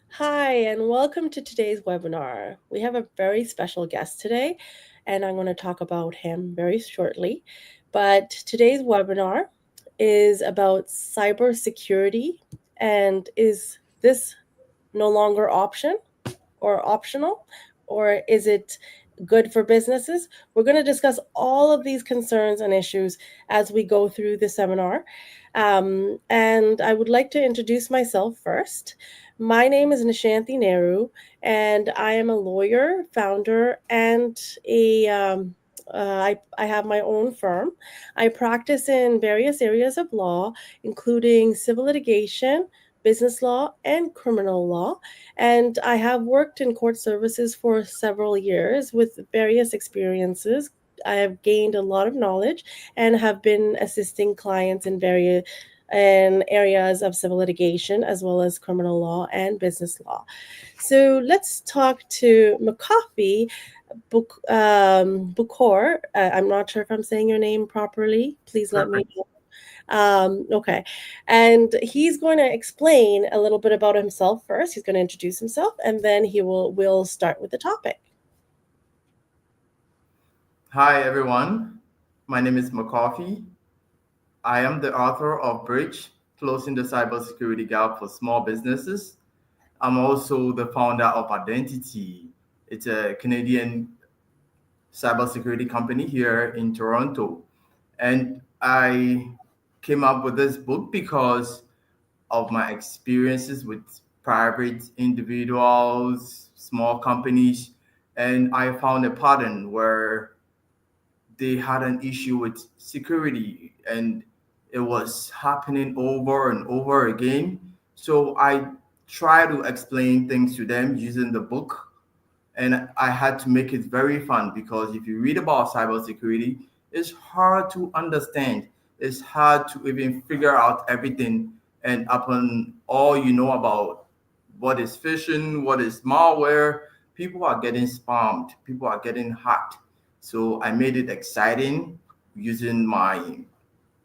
Hi, and welcome to today's webinar. We have a very special guest today, and I'm going to talk about him very shortly. But today's webinar is about cybersecurity, and is this no longer option or optional, or is it good for businesses? We're going to discuss all of these concerns and issues as we go through the seminar. And I would like to introduce myself first. My name is 𝘄𝗲𝗃𝗍𝗃, and I am a lawyer, founder, and I have my own firm. I practice in various areas of law, including civil litigation, business law, and criminal law. And I have worked in court services for several years with various experiences. I have gained a lot of knowledge and have been assisting clients in various areas of civil litigation as well as criminal law and business law. So let's talk to Makafui Bokor. I'm not sure if I'm saying your name properly. Please let me know. Okay. And he's going to explain a little bit about himself first. He's going to introduce himself, and then we'll start with the topic. Hi, everyone. My name is Makafui. I am the author of Bridge, Closing the Cybersecurity Gap for Small Businesses. I'm also the founder of ADENTITI. It's a Canadian cybersecurity company here in Toronto. And I came up with this book because of my experiences with private individuals, small companies, and I found a pattern where they had an issue with security and it was happening over and over again. So I try to explain things to them using the book. And I had to make it very fun because if you read about cybersecurity, it's hard to understand. It's hard to even figure out everything. And upon all you know about what is phishing, what is malware, people are getting spammed, people are getting hacked. So I made it exciting using my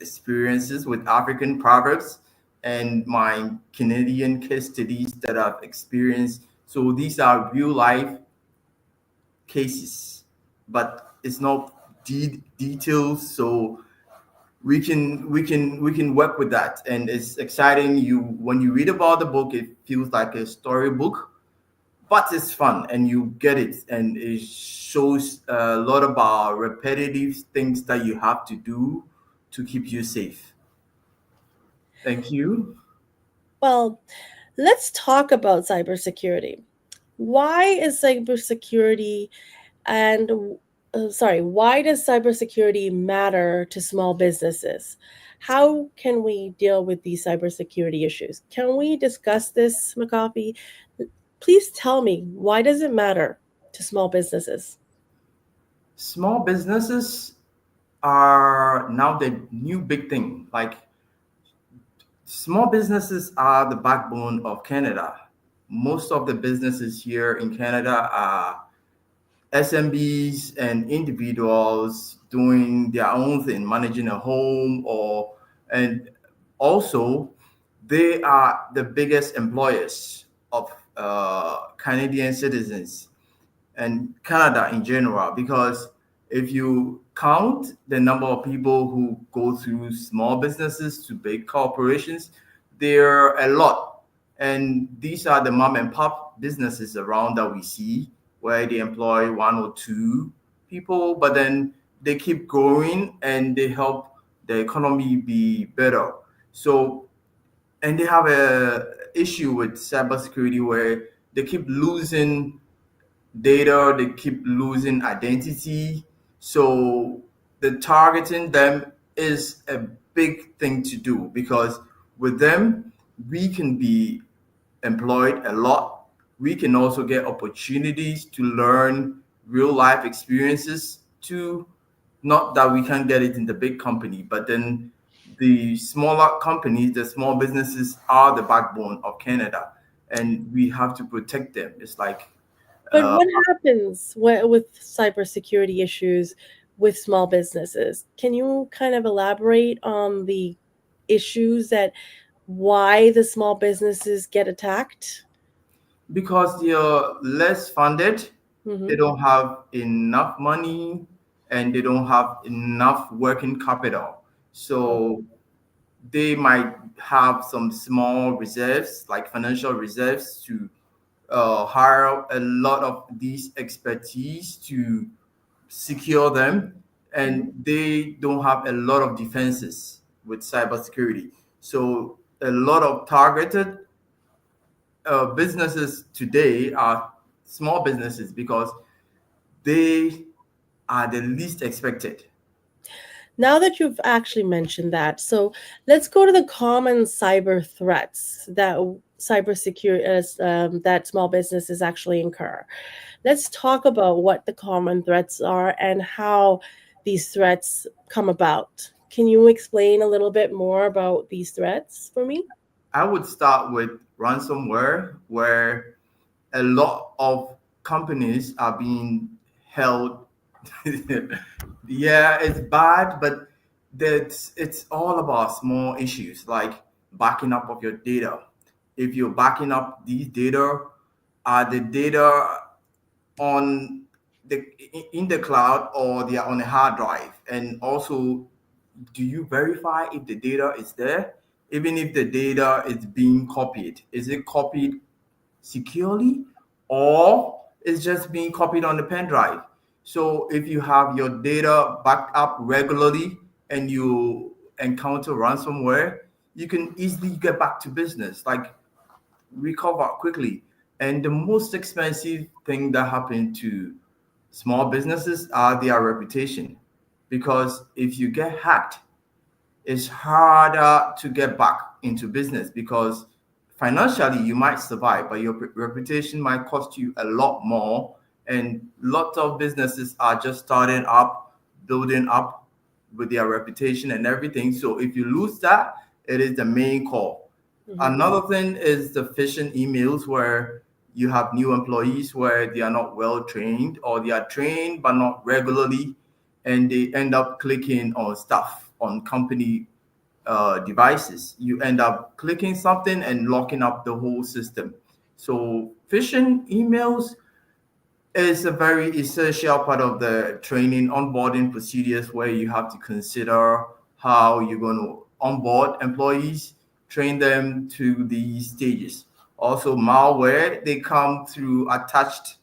experiences with African proverbs and my Canadian case studies that I've experienced. So these are real life cases, but it's not details. So we can work with that, and it's exciting. You when you read about the book, it feels like a storybook, but it's fun and you get it, and it shows a lot about repetitive things that you have to do to keep you safe. Thank you. Well, let's talk about cybersecurity. Why is cybersecurity and why does cybersecurity matter to small businesses? How can we deal with these cybersecurity issues? Can we discuss this, Makafui? Please tell me, why does it matter to small businesses? Small businesses are now the new big thing. Like, small businesses are the backbone of Canada. Most of the businesses here in Canada are SMBs and individuals doing their own thing, managing a home, and also they are the biggest employers of Canadian citizens and Canada in general, because if you count the number of people who go through small businesses to big corporations, there are a lot. And these are the mom and pop businesses around that we see where they employ one or two people, but then they keep growing and they help the economy be better. So, and they have a issue with cybersecurity where they keep losing data, they keep losing identity. So the targeting them is a big thing to do because with them, we can be employed a lot. We can also get opportunities to learn real life experiences too. Not that we can get it in the big company, but then the smaller companies, the small businesses are the backbone of Canada, and we have to protect them. It's like But uh, what happens with cybersecurity issues with small businesses? Can you kind of elaborate on the issues that why the small businesses get attacked? Because they're less funded, they Mm-hmm. don't have enough money, and they don't have enough working capital. So they might have some small reserves, like financial reserves, to hire a lot of these expertise to secure them, Mm-hmm. and they don't have a lot of defenses with cybersecurity. So a lot of targeted businesses today are small businesses because they are the least expected. Now that you've actually mentioned that, so let's go to the common cyber threats that that small businesses actually incur. Let's talk about what the common threats are and how these threats come about. Can you explain a little bit more about these threats for me? I would start with ransomware, where a lot of companies are being held. Yeah, it's bad, but it's all about small issues like backing up of your data. If you're backing up these data, are the data on the in the cloud, or they are on a hard drive? And also, do you verify if the data is there? Even if the data is being copied, is it copied securely, or it's just being copied on the pen drive? So if you have your data backed up regularly and you encounter ransomware, you can easily get back to business, like recover quickly. And the most expensive thing that happened to small businesses are their reputation. Because if you get hacked, it's harder to get back into business, because financially you might survive, but your reputation might cost you a lot more. And lots of businesses are just starting up, building up with their reputation and everything. So if you lose that, it is the main call. Mm-hmm. Another thing is the phishing emails, where you have new employees where they are not well trained, or they are trained but not regularly, and they end up clicking on stuff on company devices. You end up clicking something and locking up the whole system. So phishing emails is a very essential part of the training onboarding procedures, where you have to consider how you're going to onboard employees, train them to these stages. Also, malware, they come through attached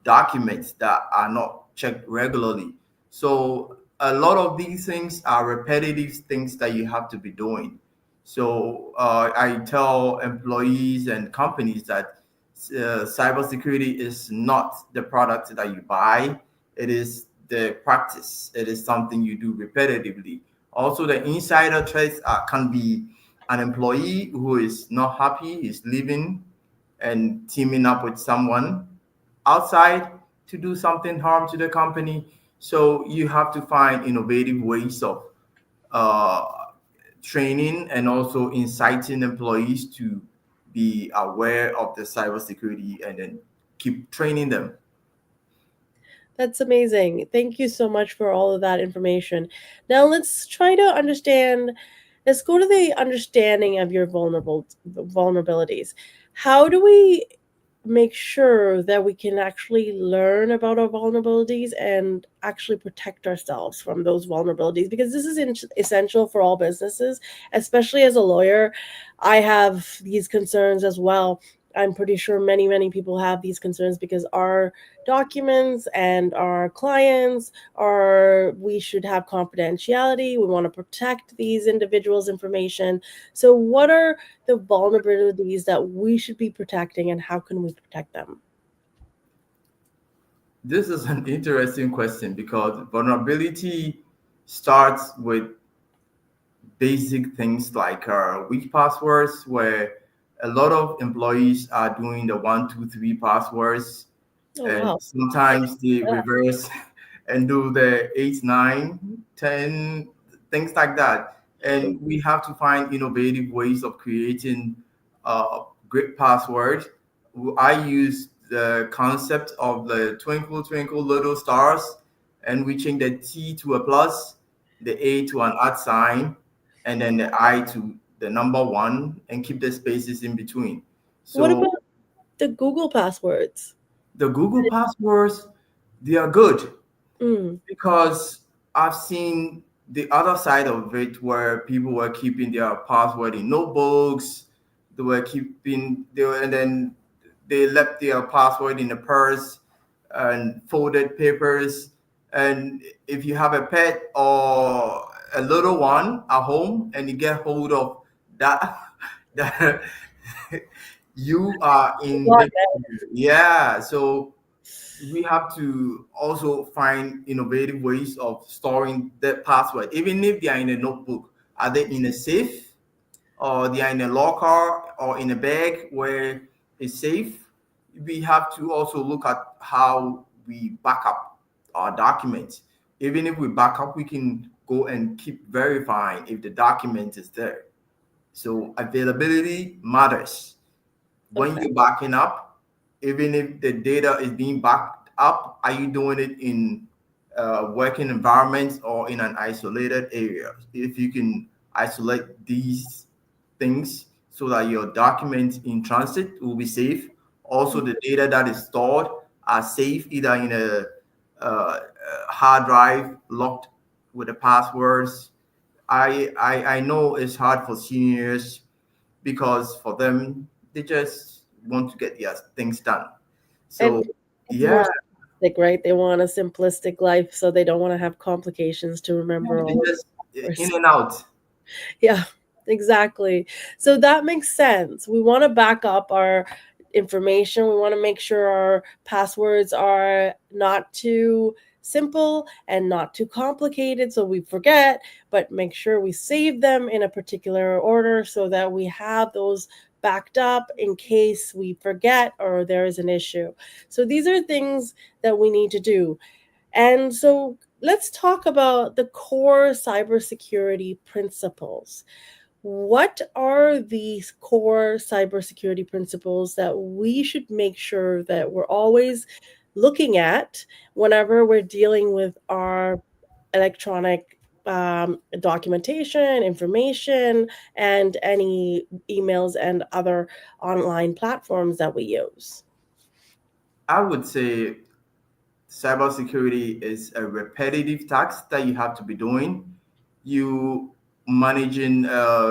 documents that are not checked regularly. So a lot of these things are repetitive things that you have to be doing. So I tell employees and companies that cybersecurity is not the product that you buy, it is the practice. It is something you do repetitively. Also, the insider threats can be an employee who is not happy, is leaving and teaming up with someone outside to do something harm to the company. So you have to find innovative ways of uh, training and also inciting employees to be aware of the cybersecurity, and then keep training them. That's amazing. Thank you so much for all of that information. Now let's try to understand. Let's go to the understanding of your vulnerabilities. How do we make sure that we can actually learn about our vulnerabilities and actually protect ourselves from those vulnerabilities? Because this is essential for all businesses, especially as a lawyer. I have these concerns as well. I'm pretty sure many people have these concerns because our documents and our clients are, we should have confidentiality. We want to protect these individuals' information. So what are the vulnerabilities that we should be protecting, and how can we protect them? This is an interesting question, because vulnerability starts with basic things like weak passwords, where a lot of employees are doing the 1 2 3 passwords, Oh and wow. sometimes they Yeah. reverse and do the 8 9 10, things like that. And we have to find innovative ways of creating great password. I use the concept of the twinkle twinkle little stars, and we change the T to a plus, the A to an at sign, and then the I to the number one, and keep the spaces in between. What about So the Google passwords? The Google passwords, they are good Mm, because I've seen the other side of it where people were keeping their password in notebooks. And then they left their password in a purse and folded papers. And if you have a pet or a little one at home and you get hold of that, that you are in got big danger. Yeah. So we have to also find innovative ways of storing the password, even if they are in a notebook. Are they in a safe, or they are in a locker, or in a bag where it's safe? We have to also look at how we back up our documents. Even if we back up, we can go and keep verifying if the document is there. So availability matters. When okay. you're backing up, even if the data is being backed up, are you doing it in working environments or in an isolated area? If you can isolate these things so that your documents in transit will be safe. Also, the data that is stored are safe, either in a hard drive locked with the passwords. I know it's hard for seniors because for them they just want to get their things done. And So it's more yeah, simplistic, right? They want a simplistic life, so they don't want to have complications to remember they all of just the in numbers. and out. Yeah, exactly. So that makes sense. We want to back up our information. We want to make sure our passwords are not too simple and not too complicated so we forget, but make sure we save them in a particular order so that we have those backed up in case we forget or there is an issue. So these are things that we need to do. And so let's talk about the core cybersecurity principles. What are these core cybersecurity principles that we should make sure that we're always looking at whenever we're dealing with our electronic documentation, information, and any emails and other online platforms that we use? I would say cybersecurity is a repetitive task that you have to be doing. You managing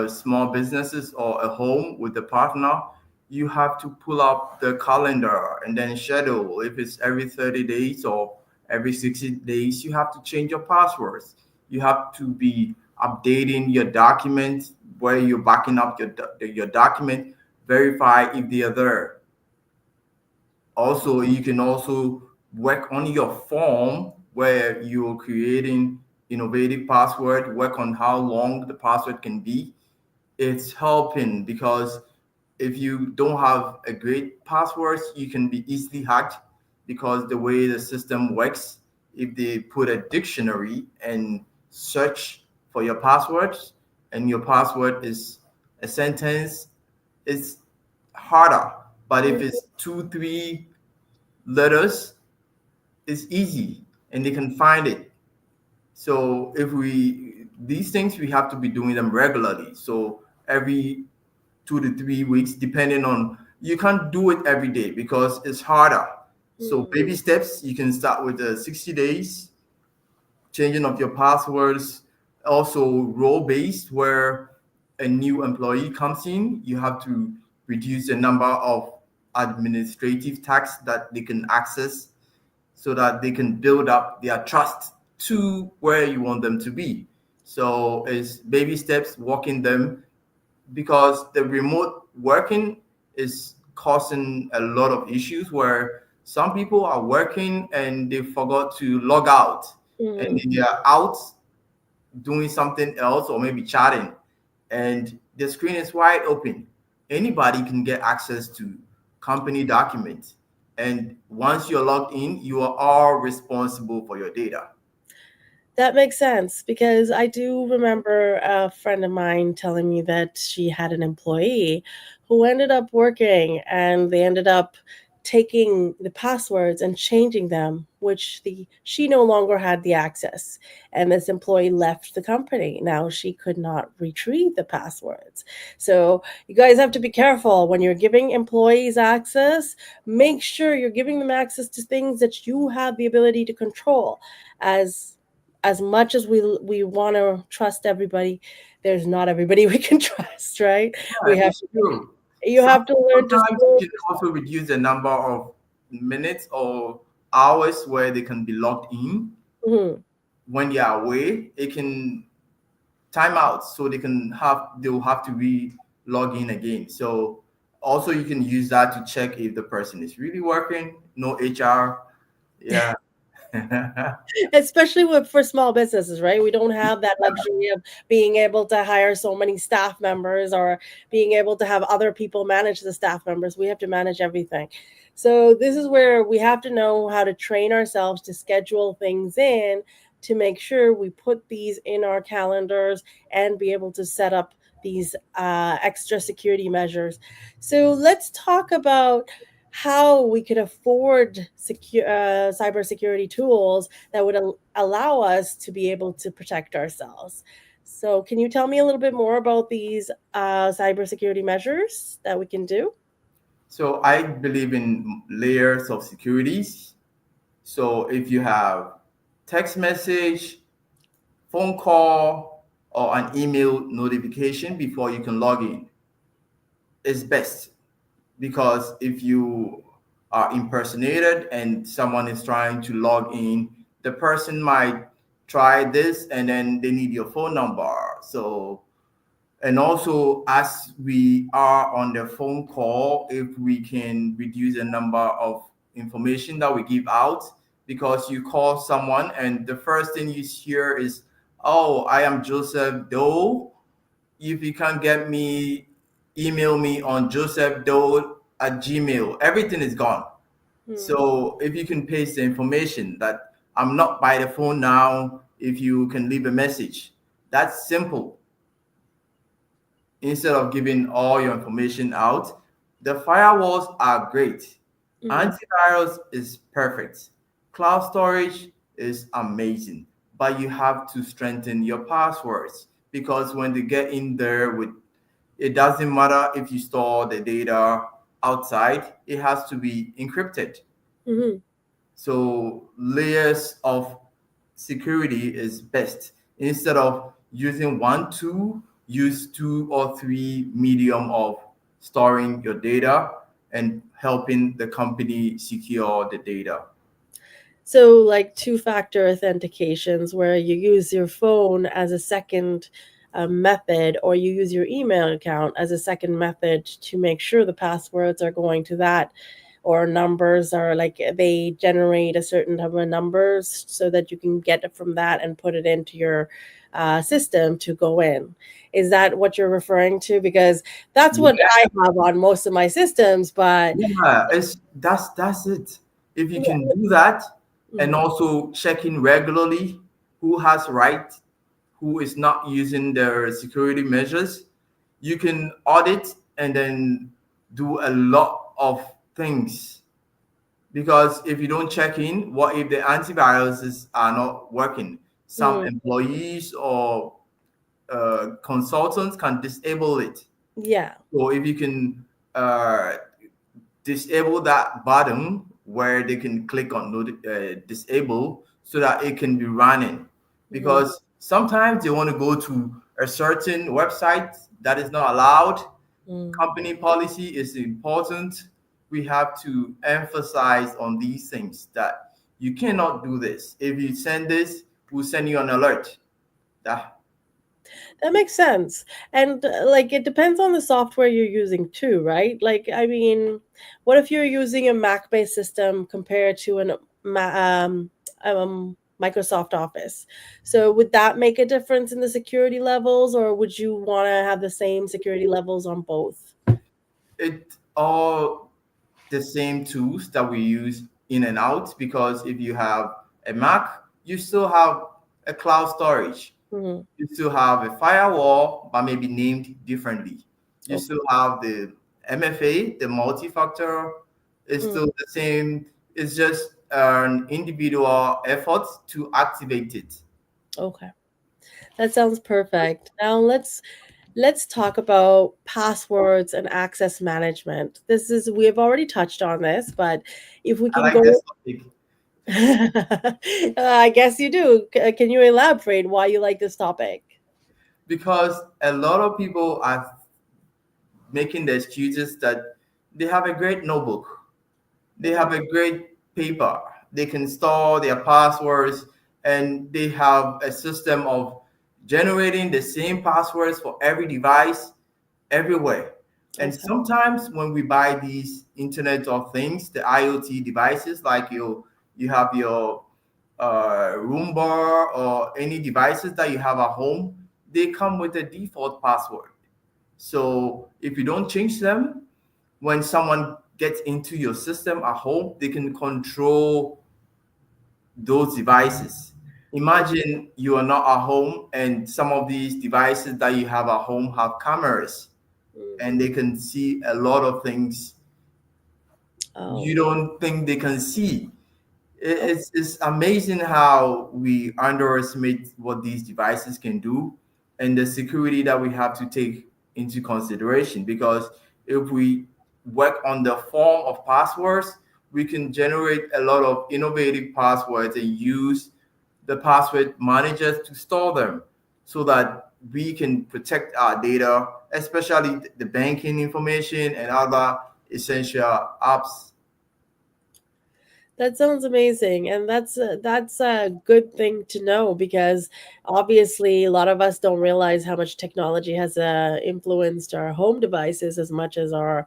small businesses or a home with a partner, you have to pull up the calendar and then schedule. If it's every 30 days or every 60 days, you have to change your passwords. You have to be updating your documents where you're backing up your document, verify if they are there. Also, you can also work on your form where you're creating innovative password, work on how long the password can be. It's helping because if you don't have a great passwords, you can be easily hacked because the way the system works, if they put a dictionary and search for your passwords and your password is a sentence, it's harder. But if it's two, three letters, it's easy and they can find it. So if we these things we have to be doing them regularly. So every 2 to 3 weeks, depending on you can't do it every day because it's harder. So Mm, baby steps, you can start with the 60 days, changing of your passwords, also role based where a new employee comes in, you have to reduce the number of administrative tasks that they can access so that they can build up their trust to where you want them to be. So it's baby steps, walking them because the remote working is causing a lot of issues where some people are working and they forgot to log out and mm. they are out doing something else or maybe chatting and the screen is wide open. Anybody can get access to company documents. And once you're logged in, you are all responsible for your data. That makes sense because I do remember a friend of mine telling me that she had an employee who ended up working and they ended up taking the passwords and changing them, which she no longer had the access, and this employee left the company. Now she could not retrieve the passwords. So you guys have to be careful when you're giving employees access. Make sure you're giving them access to things that you have the ability to control. As much as we want to trust everybody, there's not everybody we can trust, right? We have It's true. you have to learn to Sometimes you can also reduce the number of minutes or hours where they can be logged in. Mhm. When they are away, it can time out, so they'll have to log in again. So also you can use that to check if the person is really working. No HR. Yeah. Especially for small businesses, right? We don't have that luxury of being able to hire so many staff members or being able to have other people manage the staff members. We have to manage everything. So this is where we have to know how to train ourselves to schedule things in to make sure we put these in our calendars and be able to set up these extra security measures. So let's talk about how we could afford cybersecurity tools that would allow us to be able to protect ourselves. So, can you tell me a little bit more about these cybersecurity measures that we can do? So I believe in layers of securities. So if you have text message, phone call, or an email notification before you can log in, it's best, because if you are impersonated and someone is trying to log in, the person might try this and then they need your phone number. So, and also as we are on the phone call, if we can reduce the number of information that we give out, because you call someone and the first thing you hear is, oh, I am 𝘄𝗲𝗍𝗶. If you can't get me, email me on 𝘄𝗲𝗍𝗶@gmail. Everything is gone. So if you can paste the information that I'm not by the phone now, if you can leave a message, that's simple. Instead of giving all your information out, the firewalls are great. Antivirus is perfect. Cloud storage is amazing, but you have to strengthen your passwords, because when they get in there with, it doesn't matter if you store the data outside, it has to be encrypted. Mm-hmm. So layers of security is best. Instead of using one tool, use 2 or 3 medium of storing your data and helping the company secure the data. So, like two-factor authentications, where you use your phone as a second method, or you use your email account as a second method to make sure the passwords are going to that, or numbers are like they generate a certain number of numbers so that you can get it from that and put it into your system to go in. Is that what you're referring to? Because that's what I have on most of my systems, but Yeah, that's it. If you can do that, and also checking regularly who has right, who is not using their security measures, you can audit and then do a lot of things. Because if you don't check in, what if the antiviruses are not working? Some employees or consultants can disable it. yeah. So if you can disable that button where they can click on disable, so that it can be running, because sometimes they want to go to a certain website that is not allowed. Company policy is important. We have to emphasize on these things, that you cannot do this. If you send this, we'll send you an alert. That That makes sense. And like it depends on the software you're using too, right? Like, I mean, what if you're using a Mac-based system compared to Microsoft Office? So would that make a difference in the security levels, or would you want to have the same security levels on both? it all the same tools that we use in and out, because if you have a Mac, you still have a cloud storage. Hmm. You still have a firewall, but maybe named differently. You Okay. still have the MFA, the multi-factor It's still the same. It's just an individual effort to activate it. Okay. That sounds perfect. Now let's talk about passwords and access management. We have already touched on this, but if we I can like go this topic I guess you do. Can you elaborate why you like this topic? because a lot of people are making the excuses that they have a great notebook, they have a great paper, they can store their passwords, and they have a system of generating the same passwords for every device everywhere. And Okay. sometimes when we buy these Internet of Things, the IoT devices, like you have your Roomba or any devices that you have at home, they come with a default password. So if you don't change them, when someone gets into your system at home, they can control those devices. Imagine you are not at home and some of these devices that you have at home have cameras and they can see a lot of things you Oh, don't think they can see. oh, It's amazing how we underestimate what these devices can do and the security that we have to take into consideration. Because if we work on the form of passwords, we can generate a lot of innovative passwords and use the password managers to store them so that we can protect our data, especially the banking information and other essential apps. that sounds amazing, and that's a good thing to know because obviously a lot of us don't realize how much technology has influenced our home devices as much as our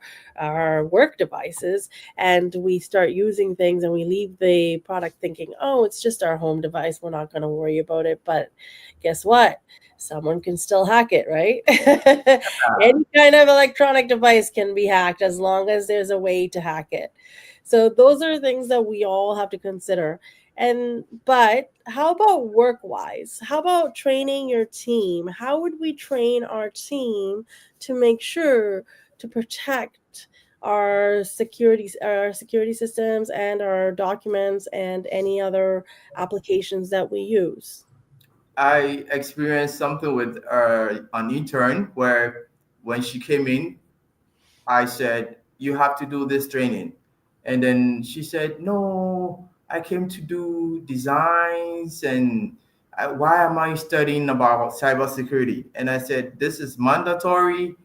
work devices, and we start using things and we leave the product thinking, oh, it's just our home device, we're not going to worry about it, but guess what? Someone can still hack it, right? Any kind of electronic device can be hacked as long as there's a way to hack it. So those are things that we all have to consider. And but how about work wise? How about training your team? How would we train our team to make sure to protect our security systems and our documents and any other applications that we use? I experienced something with an intern where when she came in, I said, "You have to do this training." And then she said, "No, I came to do designs and why am I studying about cybersecurity?" And I said, "This is mandatory.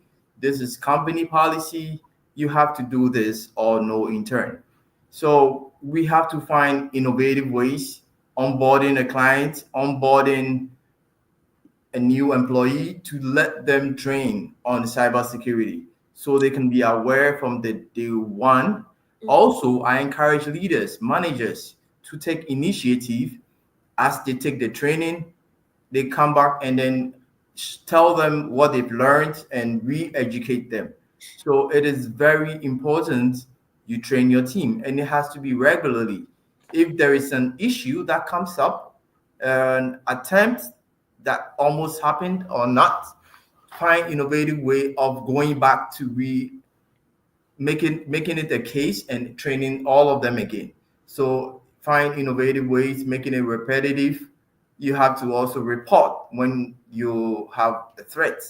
This is company policy. You have to do this or no intern." So we have to find innovative ways onboarding a client, onboarding a new employee to let them train on cybersecurity so they can be aware from the day one. Also, I encourage leaders, managers to take initiative as they take the training. They come back and then tell them what they've learned and re-educate them. So it is very important you train your team, and it has to be regularly. If there is an issue that comes up, an attempt that almost happened or not, find innovative way of going back to making it a case and training all of them again. So find innovative ways, making it repetitive. You have to also report when you have a threat.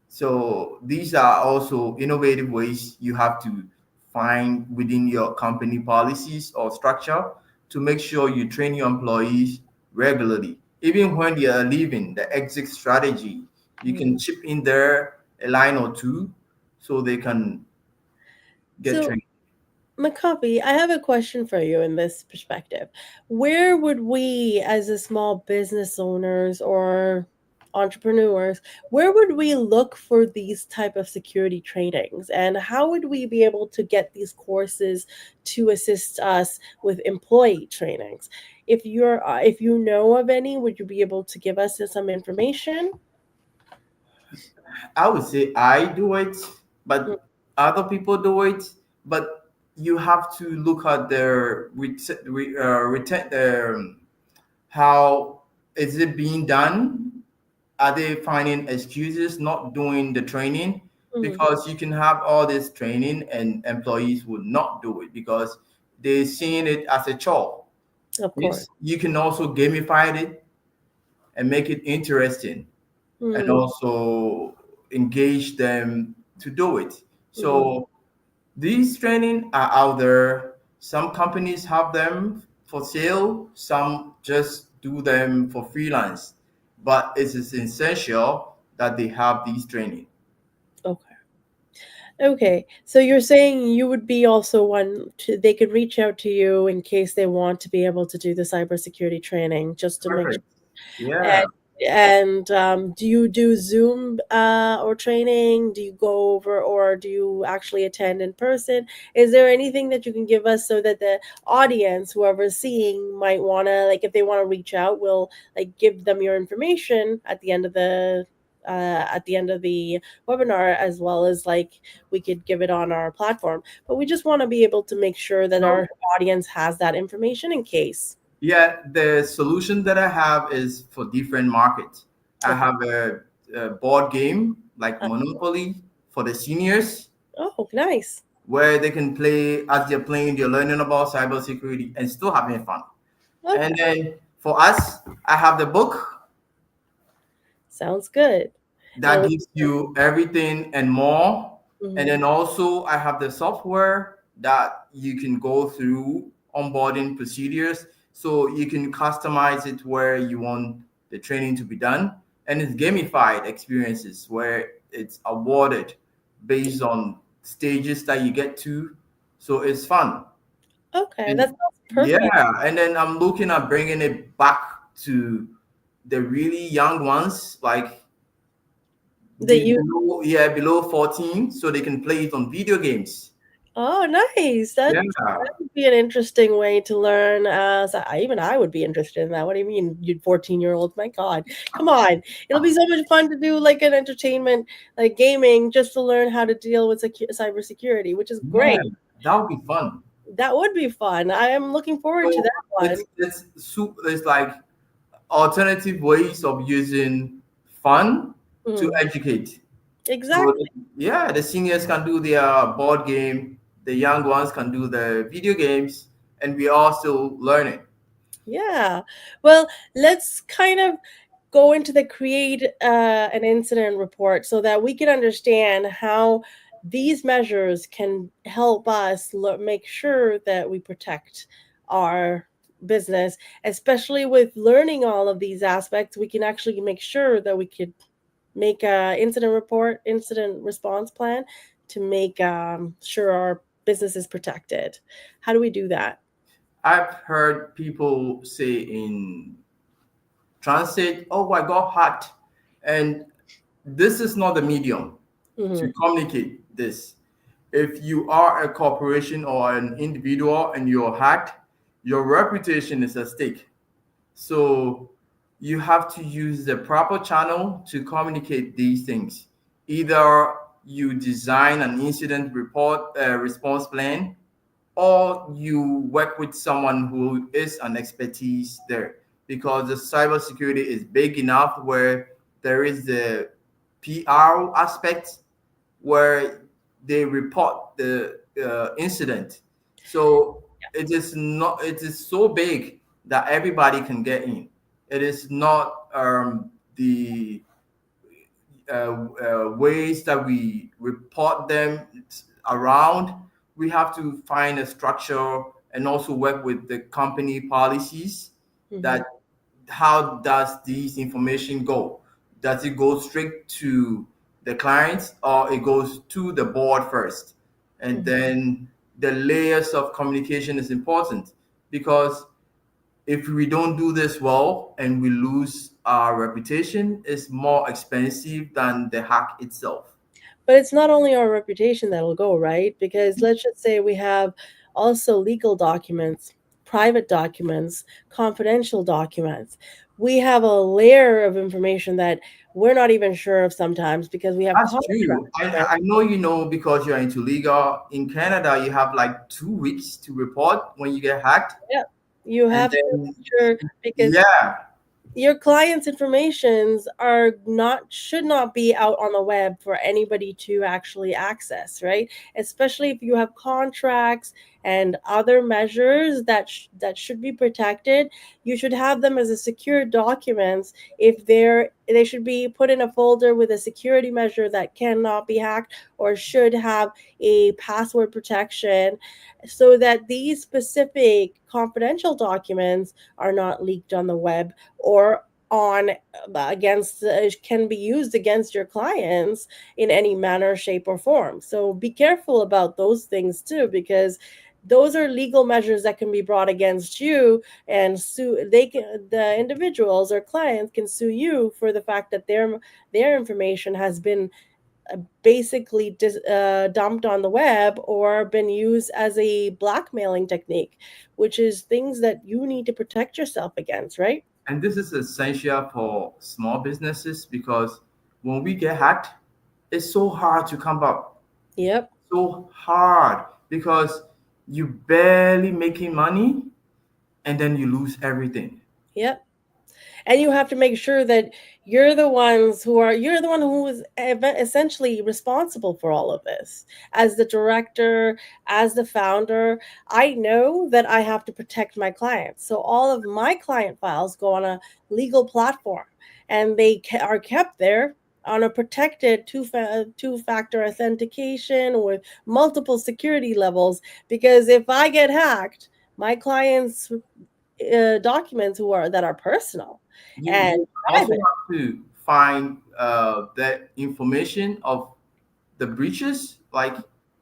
So these are also innovative ways you have to find within your company policies or structure to make sure you train your employees regularly. Even when they are leaving, the exit strategy, you can chip in there a line or two so they can get So, trained. Makafui, I have a question for you in this perspective. Where would we, as a small business owners or entrepreneurs, where would we look for these type of security trainings, and how would we be able to get these courses to assist us with employee trainings? If you know of any, would you be able to give us some information? I would say I do it, but other people do it. But you have to look at their how is it being done? Are they finding excuses not doing the training? Mhm. because you can have all this training and employees would not do it because they're seeing it as a chore. Of course. You can also gamify it and make it interesting and Mhm. also engage them to do it. Mhm. So these training are out there. Some companies have them for sale, some just do them for freelance. But it is essential that they have these training. Okay. Okay. So you're saying you would be also one to they could reach out to you in case they want to be able to do the cybersecurity training just to make Perfect. sure. Yeah. Do you do Zoom or training? Do you go over or do you actually attend in person? Is there anything that you can give us so that the audience, whoever's seeing, might want to, like, if they want to reach out, we'll like give them your information at the end of the webinar, as well as like we could give it on our platform. But we just want to be able to make sure that So our audience has that information in case. yeah, the solution that I have is for different markets. I Okay. have a board game like Uh, Monopoly for the seniors oh, nice. where they can play as they're playing, they're learning about cybersecurity and still having fun. And Okay. then for us, I have the book Sounds good. that And gives you everything and more. And mhm. then also I have the software that you can go through onboarding procedures. So you can customize it where you want the training to be done. And it's gamified experiences where it's awarded based on stages that you get to. So it's fun. Okay, that And sounds perfect. yeah, and then I'm looking at bringing it back to the really young ones, like That you below 14, so they can play it on video games. Oh, nice. Yeah, That would be an interesting way to learn. Even I would be interested in that. What do you mean, you 14-year-old? My God, come on! It'll be so much fun to do like an entertainment, like gaming, just to learn how to deal with cybersecurity, which is yeah, great. that would be fun. That would be fun. I am looking forward to So that one. it's like alternative ways of using fun to Mhm. educate. So Exactly. yeah, the seniors can do their board game, the young ones can do the video games, and we are still learning. Yeah. Well, let's kind of go into the create an incident report so that we can understand how these measures can help us make sure that we protect our business, especially with learning all of these aspects. We can actually make sure that we could make a incident response plan to make sure our business is protected. How do we do that? I've heard people say in transit, oh, I got hacked. And this is not the medium to Mhm. communicate this. If you are a corporation or an individual and you're hacked, your reputation is at stake. So you have to use the proper channel to communicate these things. Either you design an incident report response plan, or you work with someone who is an expertise there, because the cybersecurity is big enough where there is the PR aspect where they report the incident. So it is so big that everybody can get in. It is not the ways that we report them around. We have to find a structure and also work with the company policies Mhm. that how does this information go? Does it go straight to the clients or it goes to the board first? And Mhm. then the layers of communication is important because if we don't do this well and we lose our reputation, it's more expensive than the hack itself. But it's not only our reputation that'll go, right? Because let's just say we have also legal documents, private documents, confidential documents. We have a layer of information that we're not even sure of sometimes because we have That's contracts, true. right? I know you know because you're into legal. In Canada, you have like 2 weeks to report when you get hacked. Yeah. You And have to then, make sure because yeah, your clients' informations should not be out on the web for anybody to actually access, right? Especially if you have contracts and other measures that should be protected, you should have them as a secure documents. If they should be put in a folder with a security measure that cannot be hacked, or should have a password protection, so that these specific confidential documents are not leaked on the web or on against can be used against your clients in any manner, shape, or form. So be careful about those things too, because those are legal measures that can be brought against you, and the individuals or clients can sue you for the fact that their information has been basically dumped on the web or been used as a blackmailing technique, which is things that you need to protect yourself against, right? And this is essential for small businesses because when we get hacked, it's so hard to come up. Yep. So hard because you barely making money and then you lose everything. Yep. And you have to make sure that you're the one who is essentially responsible for all of this. As the director, as the founder, I know that I have to protect my clients, so all of my client files go on a legal platform, and are kept there on a protected two-factor authentication with multiple security levels, because if I get hacked, my clients documents that are personal You and also private. have to find that information of the breaches, like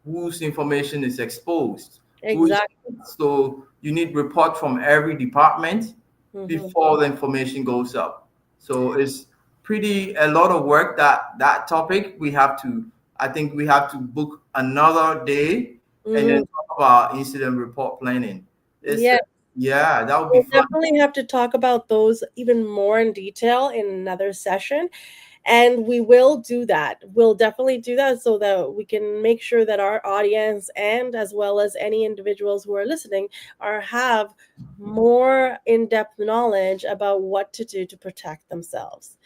whose information is exposed, who's Exactly. so you need report from every department Hmm. before the information goes up. So it's pretty a lot of work that topic we have to. I think we have to book another day and then Hmm. talk about incident report planning. It's Yeah, yeah, that would be we'll fun. definitely have to talk about those even more in detail in another session. And we will do that. We'll definitely do that so that we can make sure that our audience, and as well as any individuals who are listening, have more in-depth knowledge about what to do to protect themselves.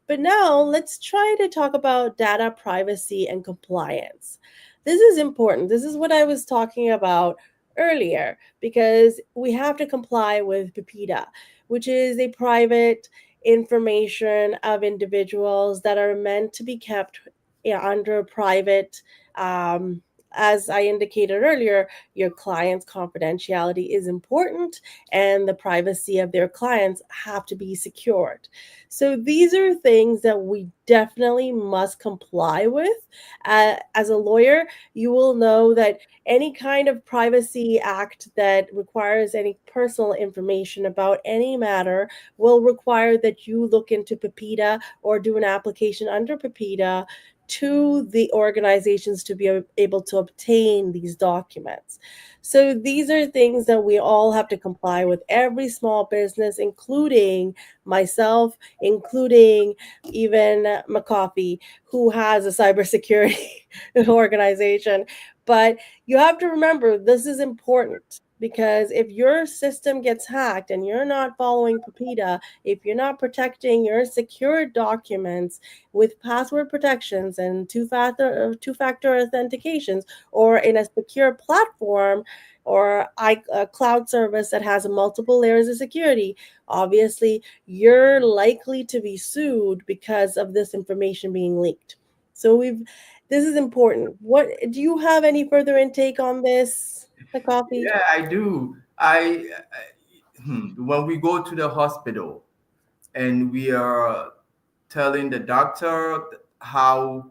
But now let's try to talk about data privacy and compliance. This is important. This is what I was talking about earlier, because we have to comply with PIPEDA, which is a private information of individuals that are meant to be kept under private. As I indicated earlier, your client's confidentiality is important, and the privacy of their clients have to be secured. So these are things that we definitely must comply with. As a lawyer, you will know that any kind of privacy act that requires any personal information about any matter will require that you look into PIPEDA or do an application under PIPEDA to the organizations to be able to obtain these documents. So these are things that we all have to comply with, every small business, including myself, including even Makafui, who has a cybersecurity organization. But you have to remember, this is important, because if your system gets hacked and you're not following PIPEDA, if you're not protecting your secure documents with password protections and two-factor authentications, or in a secure platform, or a cloud service that has multiple layers of security, obviously you're likely to be sued because of this information being leaked. So this is important. What do you have any further intake on this, the coffee? Yeah, I do. When we go to the hospital and we are telling the doctor how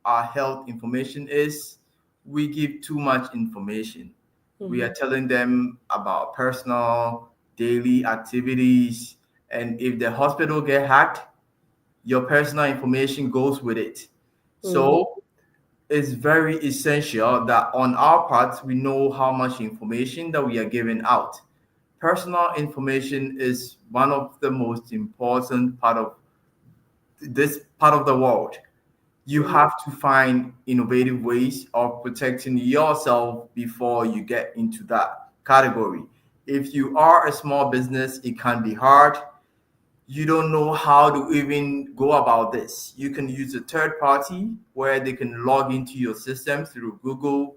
our health information is, we give too much information. We Mm-hmm. are telling them about personal daily activities, and if the hospital get hacked, your personal information goes with it. Mm-hmm. So it's very essential that on our part we know how much information that we are giving out. Personal information is one of the most important part of this part of the world. You Mm-hmm. have to find innovative ways of protecting yourself before you get into that category. If you are a small business, it can be hard. you don't know how to even go about this. You can use a third party where they can log into your system through Google,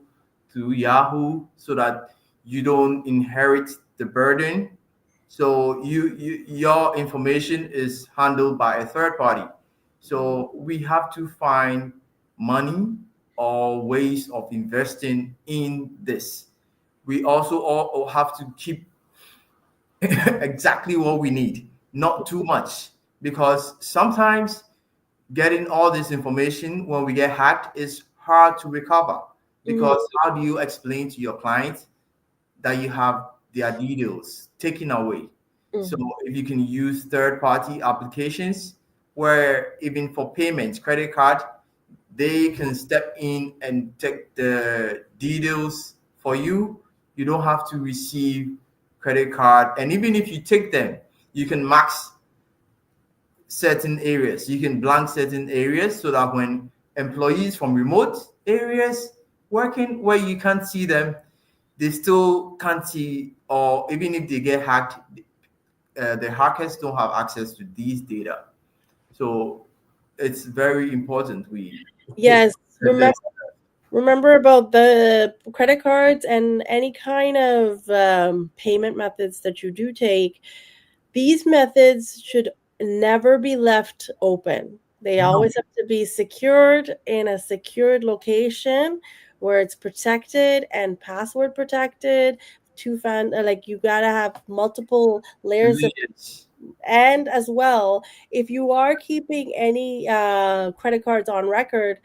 through Yahoo, so that you don't inherit the burden. So your information is handled by a third party. So we have to find money or ways of investing in this. We also all have to keep exactly what we need, not too much, because sometimes getting all this information when we get hacked is hard to recover. Because how do you explain to your client that you have their details taken away? So if you can use third-party applications where even for payments, credit card, they can step in and take the details for you. You don't have to receive credit card. And even if you take them, you can max certain areas. You can blank certain areas so that when employees from remote areas working where you can't see them, they still can't see, or even if they get hacked, the hackers don't have access to these data. So it's very important we take Yes, this. remember about the credit cards and any kind of payment methods that you do take. These methods should never be left open. They No, always have to be secured in a secured location where it's protected and password protected. Like you gotta have multiple layers of, layers. and as well, if you are keeping any credit cards on record,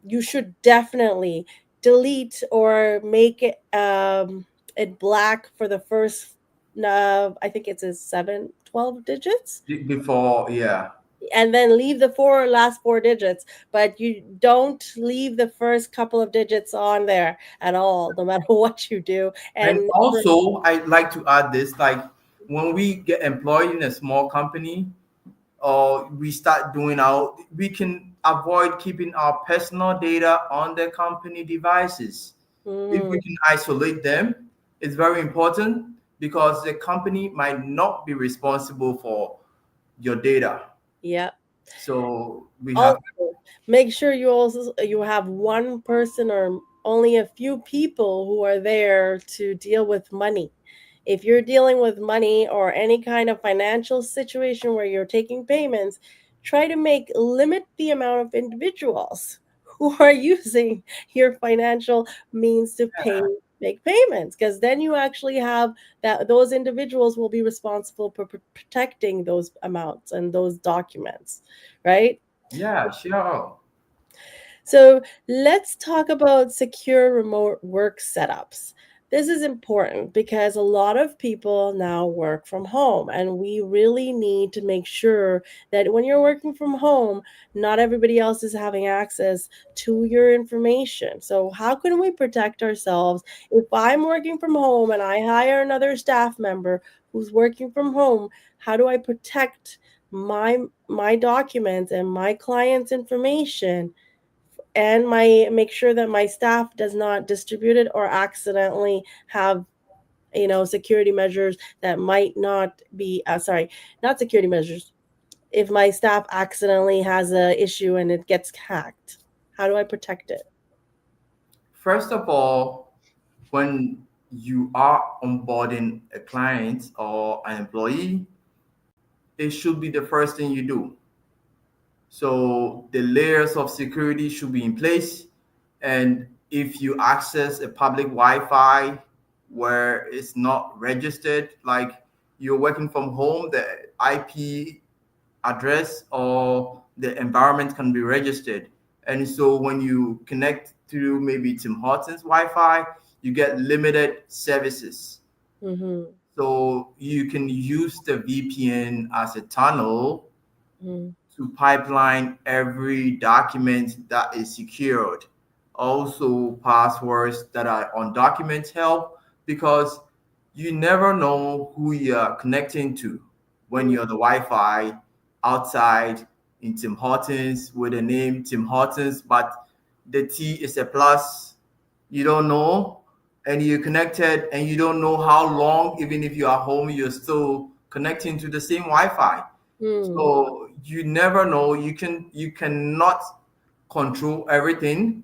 you should definitely delete or make it black for the first I think it's a 12 digits, Before, yeah. and then leave the last four digits, but you don't leave the first couple of digits on there at all, no matter what you do. And And also, I'd like to add this, like when we get employed in a small company or we start doing we can avoid keeping our personal data on the company devices. If we can isolate them, it's very important because the company might not be responsible for your data. yeah, So we have, also make sure you have one person or only a few people who are there to deal with money. If you're dealing with money or any kind of financial situation where you're taking payments, try to limit the amount of individuals who are using your financial means to make payments, because then you actually have that those individuals will be responsible for protecting those amounts and those documents, right? yeah, sure. So let's talk about secure remote work setups. This is important because a lot of people now work from home, and we really need to make sure that when you're working from home, not everybody else is having access to your information. So, how can we protect ourselves if I'm working from home and I hire another staff member who's working from home? How do I protect my documents and my client's information, and make sure that my staff does not distribute it or accidentally have security measures that might not be sorry, not security measures, if my staff accidentally has a issue and it gets hacked, how do I protect it? First of all, when you are onboarding a client or an employee, it should be the first thing you do. So the layers of security should be in place. And if you access a public Wi-Fi where it's not registered, like you're working from home, the IP address or the environment can be registered. And so when you connect to maybe Tim Hortons Wi-Fi, you get limited services. Mm-hmm. So you can use the VPN as a tunnel Mm-hmm. to pipeline every document that is secured. Also, passwords that are on documents help because you never know who you're connecting to when you're the Wi-Fi outside in Tim Hortons with the name Tim Hortons, but the T is a plus. You don't know, and you're connected, and you don't know how long. Even if you are home, you're still connecting to the same Wi-Fi. Mm. So you never know. You cannot control everything,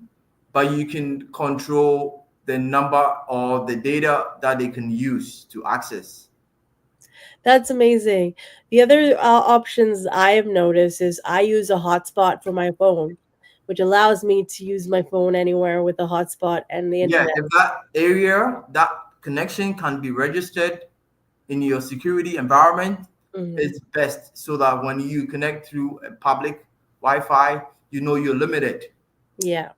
but you can control the number or the data that they can use to access. That's amazing. The other options I have noticed is I use a hotspot for my phone, which allows me to use my phone anywhere with a hotspot and the Yeah, internet. if that area, that connection can be registered in your security environment, Mhm. it's best so that when you connect through a public Wi-Fi, you know you're limited. Yeah.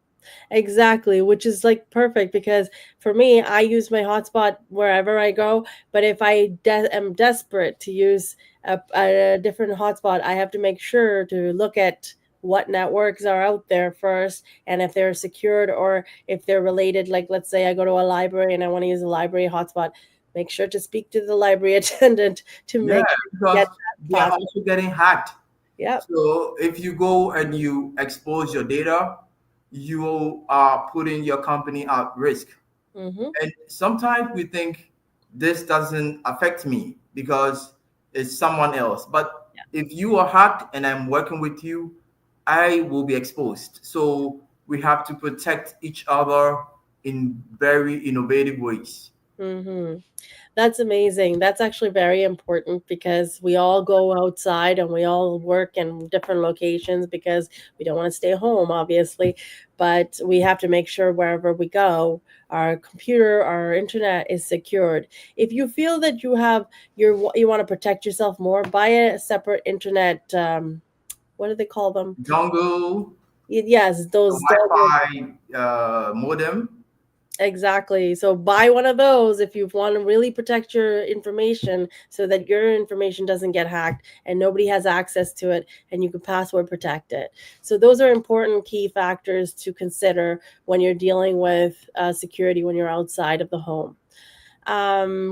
Exactly, which is like perfect because for me, I use my hotspot wherever I go. But if I am desperate to use a different hotspot, I have to make sure to look at what networks are out there first and if they're secured or if they're related. Like, let's say I go to a library and I want to use a library hotspot, make sure to speak to the library attendant to Yeah, make sure to because get that they are fast. also getting hacked. Yep. So if you go and you expose your data, you are putting your company at risk. Mm-hmm. And sometimes we think this doesn't affect me because it's someone else. But if you are hacked and I'm working with you, I will be exposed. So we have to protect each other in very innovative ways. Mm-hmm. That's amazing. That's actually very important because we all go outside and we all work in different locations because we don't want to stay home, obviously. But we have to make sure wherever we go, our computer, our internet is secured. If you feel that you want to protect yourself more, buy a separate internet. What do they call them? Dongle, Yes, a those dongles. Wi-Fi modem. Exactly. So buy one of those if you want to really protect your information so that your information doesn't get hacked and nobody has access to it and you can password protect it. So those are important key factors to consider when you're dealing with security when you're outside of the home.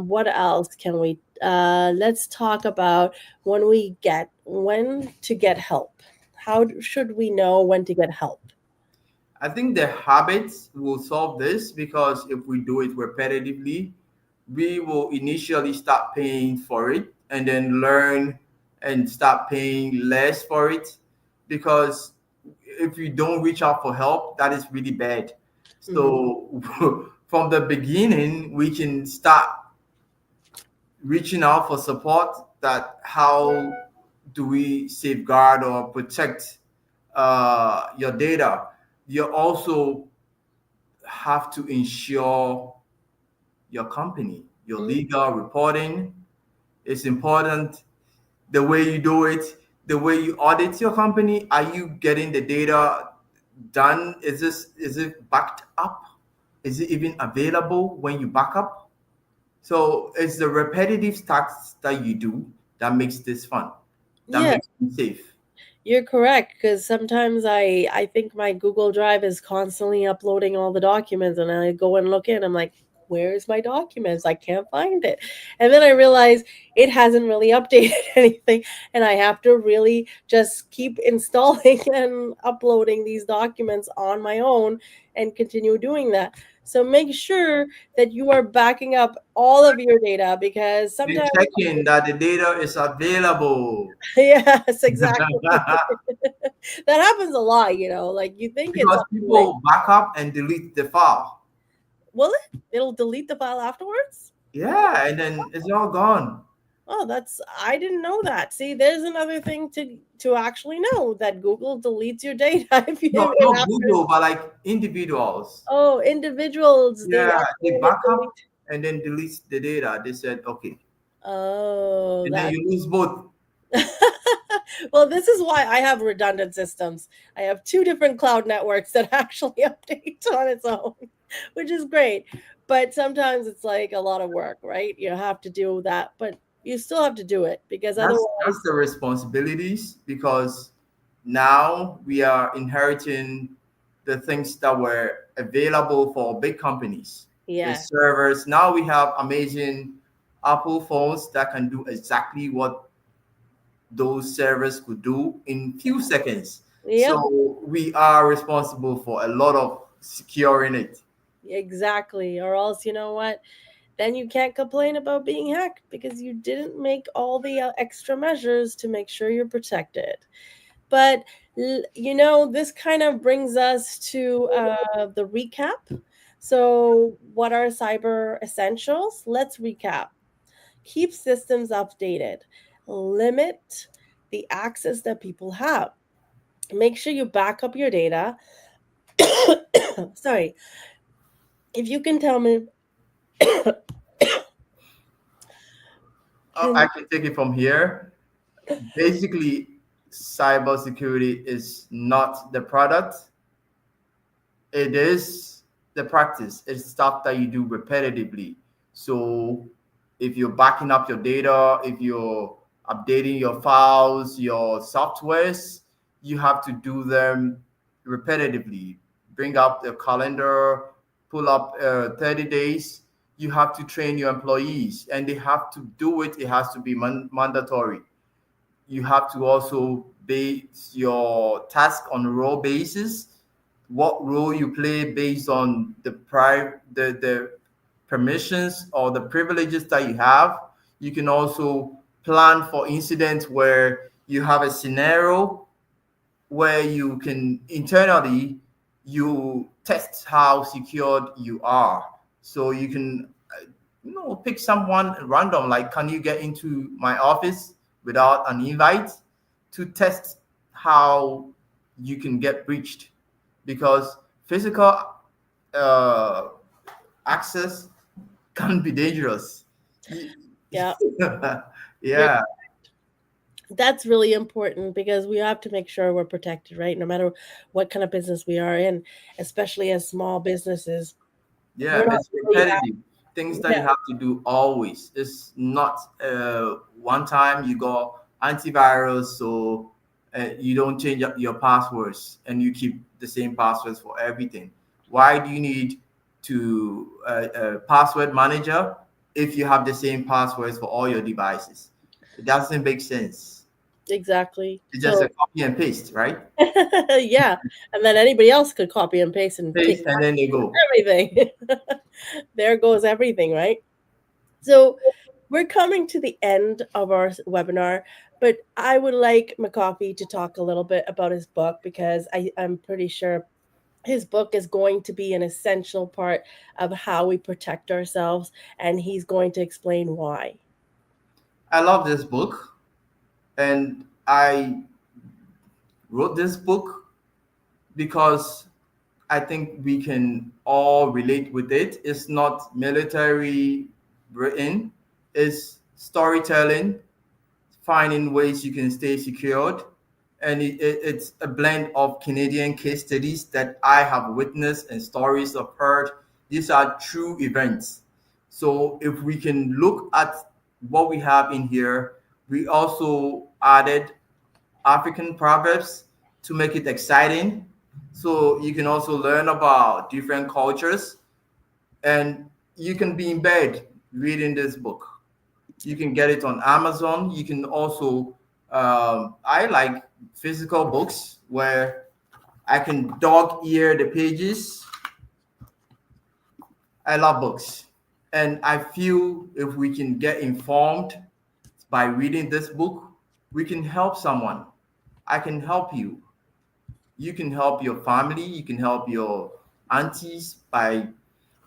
What else can we let's talk about when to get help. How should we know when to get help? I think the habits will solve this because if we do it repetitively, we will initially start paying for it and then learn and start paying less for it. Because if you don't reach out for help, that is really bad. Mhm. So from the beginning, we can start reaching out for support. That how do we safeguard or protect your data? You also have to ensure your company, your Mhm. legal reporting is important. The way you do it, the way you audit your company, are you getting the data done? Is it backed up? Is it even available when you back up? So it's the repetitive tasks that you do that makes this fun, that Yeah. makes it safe. You're correct because sometimes I think my Google Drive is constantly uploading all the documents, and I go and look in. I'm like, "Where's my documents? I can't find it." And then I realize it hasn't really updated anything, and I have to really just keep installing and uploading these documents on my own and continue doing that. So make sure that you are backing up all of your data because Then sometimes, checking that the data is available. yes, exactly. That happens a lot, like you think it's Because up to it. people back up and delete the file. Will it? It'll delete the file afterwards? Yeah, and then it's all gone. Oh, I didn't know that. See, there's another thing to actually know that Google deletes your data if you No, if not after. Google, but like individuals. Oh, individuals, they Yeah, actually they want to back up delete. and then delete the data. They said, okay. Oh, And then that. you lose both. Well, this is why I have redundant systems. I have two different cloud networks that actually update on its own, which is great. But sometimes it's like a lot of work, right? You have to do that, but you still have to do it because That's otherwise, the responsibilities because now we are inheriting the things that were available for big companies. The yeah. servers. Now we have amazing Apple phones that can do exactly what those servers could do in few seconds. Yep, So we are responsible for a lot of securing it. exactly. Or else, you know what? then you can't complain about being hacked because you didn't make all the extra measures to make sure you're protected. But this kind of brings us to the recap. So, what are cyber essentials? Let's recap. Keep systems updated, limit the access that people have, make sure you back up your data. Sorry, if you can tell me. I can take it from here. Basically, cybersecurity is not the product, it is the practice. It's stuff that you do repetitively. So if you're backing up your data, if you're updating your files, your softwares, you have to do them repetitively. Bring up the calendar, pull up 30 days. You have to train your employees and they have to do it. It has to be mandatory. You have to also base your task on role basis, what role you play based on the permissions or the privileges that you have. You can also plan for incidents where you have a scenario where you can internally you test how secured you are. So you can pick someone random, like, can you get into my office without an invite, to test how you can get breached, because physical uh, access can be dangerous. Yeah. Yeah. That's really important because we have to make sure we're protected, right? No matter what kind of business we are in, especially as small businesses. We're Yeah, not it's really repetitive. Things that you yeah, have to do always. It's not one time you go antivirus, so you don't change up your passwords and you keep the same passwords for everything. Why do you need to password manager if you have the same passwords for all your devices? It doesn't make sense. exactly. It's just a So copy and paste, right? yeah, and then anybody else could copy and paste and take Paste and then they go. everything. There goes everything, right? So we're coming to the end of our webinar, but I would like Makafui to talk a little bit about his book because I'm pretty sure his book is going to be an essential part of how we protect ourselves, and he's going to explain why. I love this book, and I wrote this book because I think we can all relate with it. It's not military written, it's storytelling, finding ways you can stay secured. And it's a blend of Canadian case studies that I have witnessed and stories I've heard. These are true events. So if we can look at what we have in here, we also added African proverbs to make it exciting. So you can also learn about different cultures, and you can be in bed reading this book. You can get it on Amazon. You can also, I like physical books where I can dog ear the pages. I love books. And I feel if we can get informed by reading this book, we can help someone. I can help you. You can help your family, you can help your aunties by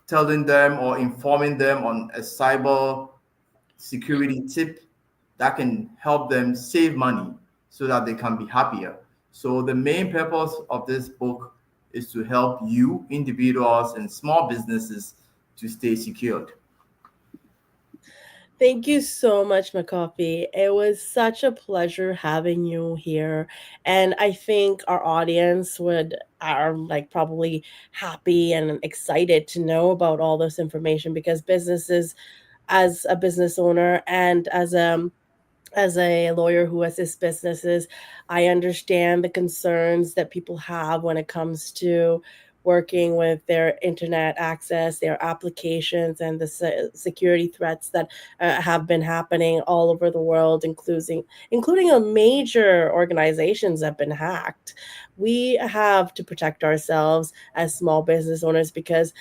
telling them or informing them on a cyber security tip that can help them save money so that they can be happier. So the main purpose of this book is to help you, individuals and small businesses, to stay secured. Thank you so much, Makafui. It was such a pleasure having you here. And I think our audience are like probably happy and excited to know about all this information because businesses, as a business owner and as a lawyer who assists businesses, I understand the concerns that people have when it comes to working with their internet access, their applications, and the security threats that have been happening all over the world, including a major organizations have been hacked. We have to protect ourselves as small business owners because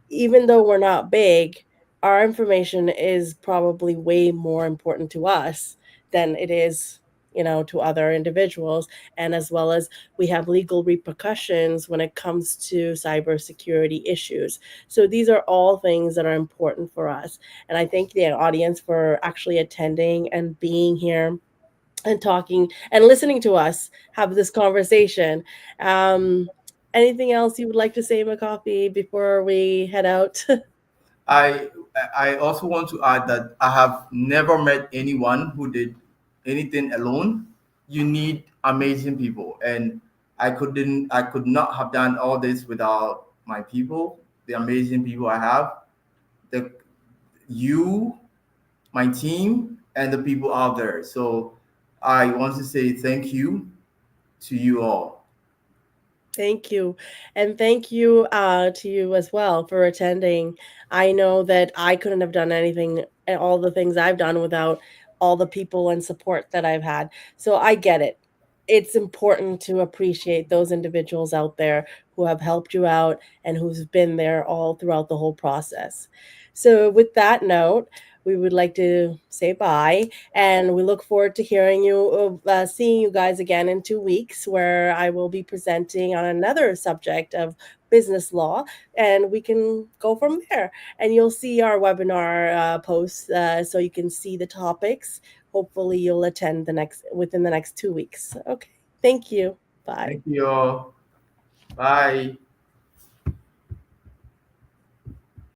even though we're not big, our information is probably way more important to us than it is, to other individuals. And as well as we have legal repercussions when it comes to cybersecurity issues. So these are all things that are important for us. And I thank the audience for actually attending and being here and talking and listening to us have this conversation. Anything else you would like to say, Makafui, before we head out? I I also want to add that I have never met anyone who did anything alone. You need amazing people, and I could not have done all this without my people, the amazing people I have, the you, my team, and the people out there. So I want to say thank you to you all. Thank you. And thank you to you as well for attending. I know that I couldn't have done anything, and all the things I've done without all the people and support that I've had. So I get it. It's important to appreciate those individuals out there who have helped you out and who's been there all throughout the whole process. So, with that note, we would like to say bye, and we look forward to seeing you guys again in 2 weeks, where I will be presenting on another subject of business law, and we can go from there. And you'll see our webinar posts, so you can see the topics. Hopefully, you'll attend within the next 2 weeks. Okay, thank you. Bye. Thank you all. Bye.